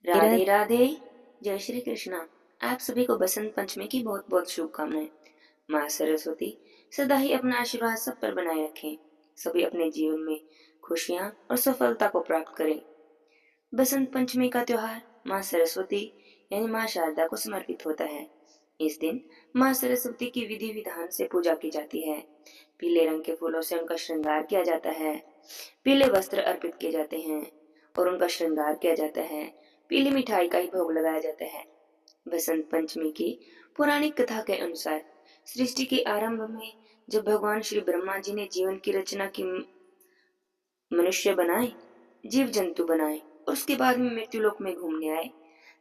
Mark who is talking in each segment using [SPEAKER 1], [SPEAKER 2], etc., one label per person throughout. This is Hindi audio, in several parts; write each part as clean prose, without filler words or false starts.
[SPEAKER 1] राधे राधे। जय श्री कृष्णा। आप सभी को बसंत पंचमी की बहुत बहुत शुभकामनाएं। माँ सरस्वती सदा ही अपना आशीर्वाद सब पर बनाए रखें। सभी अपने जीवन में खुशियाँ और सफलता को प्राप्त करें। बसंत पंचमी का त्योहार माँ सरस्वती यानी माँ शारदा को समर्पित होता है। इस दिन माँ सरस्वती की विधि विधान से पूजा की जाती है। पीले रंग के फूलों से उनका श्रृंगार किया जाता है। पीले वस्त्र अर्पित किए जाते हैं और उनका श्रृंगार किया जाता है। पीली मिठाई का ही भोग लगाया जाता है। बसंत पंचमी की पौराणिक कथा के अनुसार सृष्टि के आरंभ में जब भगवान श्री ब्रह्मा जी ने जीवन की रचना की, मनुष्य बनाए, जीव जंतु बनाए और उसके बाद में मृत्यु लोक में घूमने आए,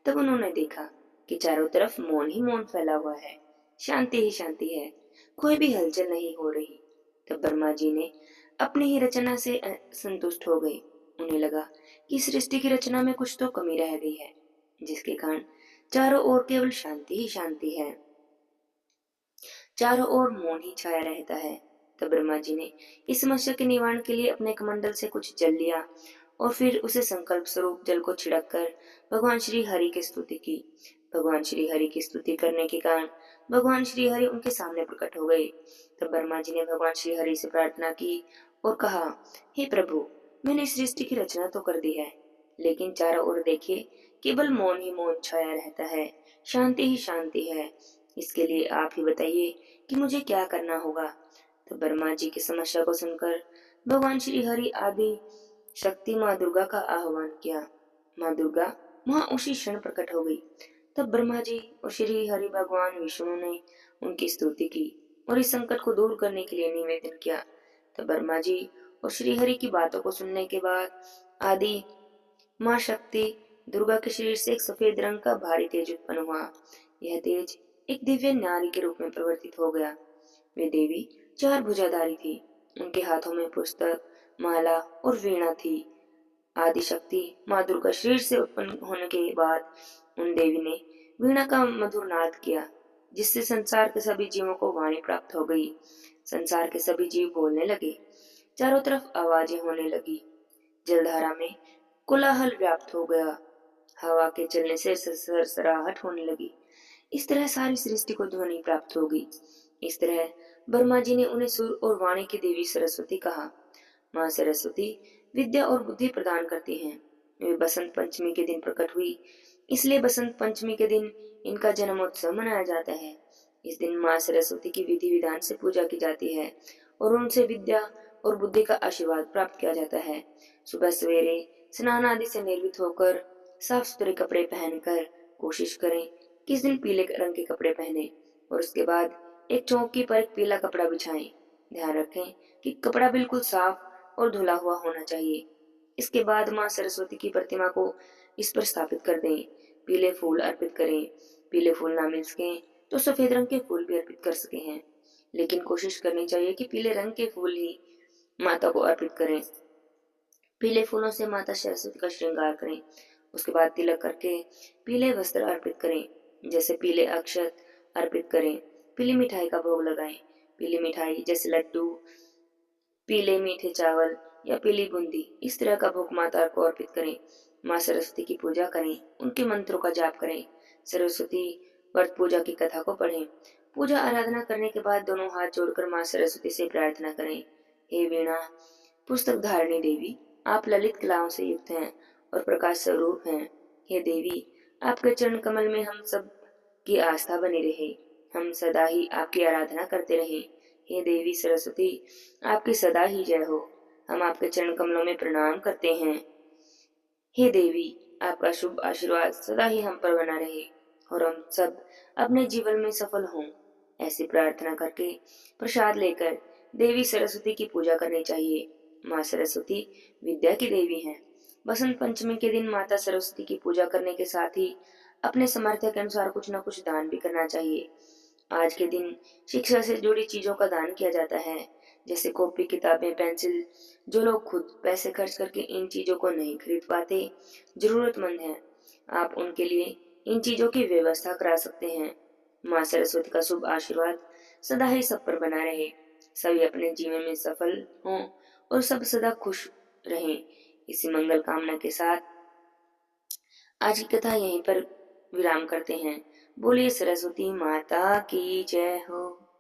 [SPEAKER 1] तब उन्होंने देखा कि चारों तरफ मौन ही मौन फैला हुआ है, शांति ही शांति है, कोई भी हलचल नहीं हो रही। तब ब्रह्मा जी ने अपनी ही रचना से संतुष्ट हो गए। उन्हें लगा कि सृष्टि की रचना में कुछ तो कमी रह गई है, जिसके कारण चारों ओर केवल शांति ही शांति है, चारों ओर मौन ही छाया रहता है। तब ब्रह्मा जी ने इस समस्या के निवारण के लिए अपने कमंडल से कुछ जल लिया और फिर उसे संकल्प स्वरूप जल को छिड़क कर भगवान श्री हरि की स्तुति की। भगवान श्री हरि की स्तुति करने के कारण भगवान श्री हरि उनके सामने प्रकट हो गए। तब ब्रह्मा जी ने भगवान श्री हरि से प्रार्थना की और कहा, हे प्रभु, मैंने सृष्टि की रचना तो कर दी है, लेकिन चारों ओर देखिए केवल मौन ही मौन छाया रहता है, शांति ही शांति है। इसके लिए आप ही बताइए कि मुझे क्या करना होगा। तो ब्रह्मा जी की समस्या को सुनकर भगवान श्री हरि आदि शक्ति माँ दुर्गा का आह्वान किया। माँ दुर्गा वहां उसी क्षण प्रकट हो गई। तब ब्रह्मा जी और श्री हरि भगवान विष्णु ने उनकी स्तुति की और इस संकट को दूर करने के लिए निवेदन किया। तब ब्रह्मा जी और श्री हरि की बातों को सुनने के बाद आदि माँ शक्ति दुर्गा के शरीर से एक सफेद रंग का भारी तेज उत्पन्न हुआ। यह तेज एक दिव्य नारी के रूप में परिवर्तित हो गया। वे देवी चार भुजाधारी थी। उनके हाथों में पुस्तक, माला और वीणा थी। आदि शक्ति माँ दुर्गा शरीर से उत्पन्न होने के बाद उन देवी ने वीणा का मधुर नाद किया, जिससे संसार के सभी जीवों को वाणी प्राप्त हो गई। संसार के सभी जीव बोलने लगे, चारों तरफ आवाजें होने लगी, जलधारा में कोलाहल व्याप्त हो गया, हवा के चलने से सरसराहट होने लगी। इस तरह सारी सृष्टि को ध्वनि प्राप्त हो गई। इस तरह ब्रह्मा जी ने उन्हें सुर और वाणी की देवी सरस्वती कहा। माँ सरस्वती विद्या और बुद्धि प्रदान करती हैं। वे बसंत पंचमी के दिन प्रकट हुई, इसलिए बसंत पंचमी के दिन इनका जन्मोत्सव मनाया जाता है। इस दिन माँ सरस्वती की विधि विधान से पूजा की जाती है और उनसे विद्या और बुद्धि का आशीर्वाद प्राप्त किया जाता है। सुबह सवेरे स्नान आदि से निर्मित होकर साफ सुथरे कपड़े पहनकर कोशिश करें कि इस दिन पीले रंग के कपड़े पहने और उसके बाद एक चौकी पर एक पीला कपड़ा बिछाएं। ध्यान रखें कि कपड़ा बिल्कुल साफ और धुला हुआ होना चाहिए। इसके बाद माँ सरस्वती की प्रतिमा को इस पर स्थापित कर दें। पीले फूल अर्पित करें। पीले फूल ना मिल सके तो सफेद रंग के फूल भी अर्पित कर सके हैं, लेकिन कोशिश करनी चाहिए कि पीले रंग के फूल ही माता को अर्पित करें। पीले फूलों से माता सरस्वती का श्रृंगार करें। उसके बाद तिलक करके पीले वस्त्र अर्पित करें, जैसे पीले अक्षत अर्पित करें। पीली मिठाई का भोग लगाएं। पीली मिठाई जैसे लड्डू, पीले मीठे चावल या पीली बूंदी, इस तरह का भोग माता को अर्पित करें। माँ सरस्वती की पूजा करें, उनके मंत्रों का जाप करें। सरस्वती व्रत पूजा की कथा को पढ़ें। पूजा आराधना करने के बाद दोनों हाथ जोड़कर माँ सरस्वती से प्रार्थना करें, हे वीणा पुस्तक धारिणी देवी, आप ललित कलाओं से युक्त हैं और प्रकाश स्वरूप हैं। हे देवी, आपके चरण कमल में हम सब की आस्था बनी रहे, हम सदा ही आपकी आराधना करते रहे। हे देवी सरस्वती, आपकी सदा ही जय हो। हम आपके चरण कमलों में प्रणाम करते हैं। हे देवी, आपका शुभ आशीर्वाद सदा ही हम पर बना रहे और हम सब अपने जीवन में सफल हों। ऐसी प्रार्थना करके प्रसाद लेकर देवी सरस्वती की पूजा करनी चाहिए। माँ सरस्वती विद्या की देवी हैं। बसंत पंचमी के दिन माता सरस्वती की पूजा करने के साथ ही अपने सामर्थ्य के अनुसार कुछ न कुछ दान भी करना चाहिए। आज के दिन शिक्षा से जुड़ी चीजों का दान किया जाता है, जैसे कॉपी, किताबें, पेंसिल। जो लोग खुद पैसे खर्च करके इन चीजों को नहीं खरीद पाते, जरूरतमंद हैं, आप उनके लिए इन चीजों की व्यवस्था करा सकते हैं। माँ सरस्वती का शुभ आशीर्वाद सदा ही सब पर बना रहे, सभी अपने जीवन में सफल हों और सब सदा खुश रहें। इसी मंगल कामना के साथ आज की कथा यहीं पर विराम करते हैं। बोलिए सरस्वती माता की जय हो।